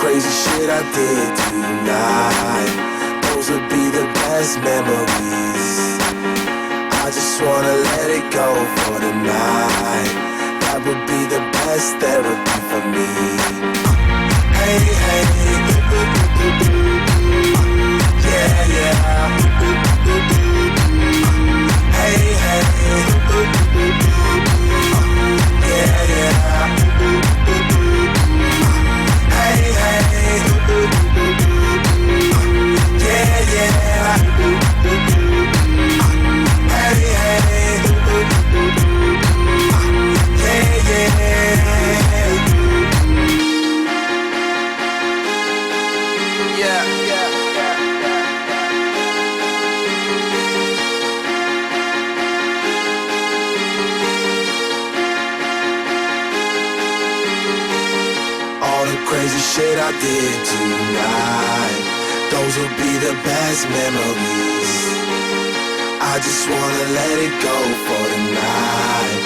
crazy shit I did tonight, those would be the best memories. I just wanna let it go for the night. That would be the best therapy for me. Hey, hey, yeah, yeah. Hey, hey, yeah, yeah. Hey, hey, yeah, yeah. Hey, hey, yeah, yeah. Crazy shit I did tonight, those will be the best memories. I just wanna let it go for the night.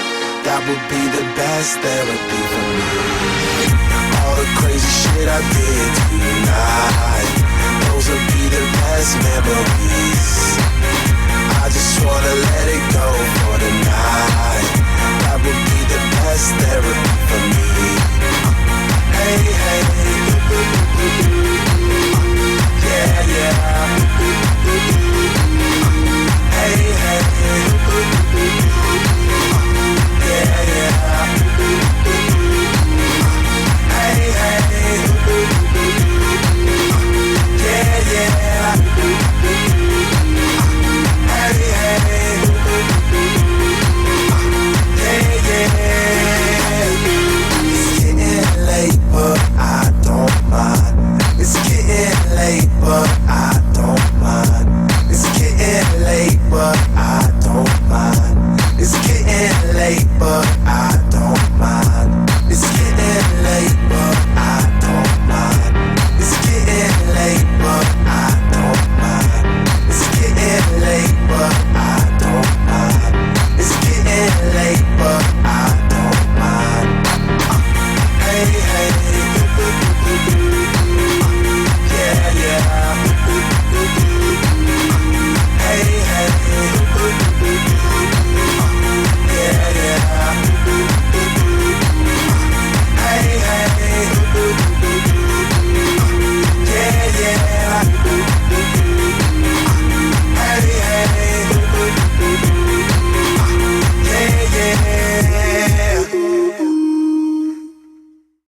That would be the best therapy for me. All the crazy shit I did tonight, those will be the best memories. I just wanna let it go for the night. That would be the best therapy for me. Hey, hey,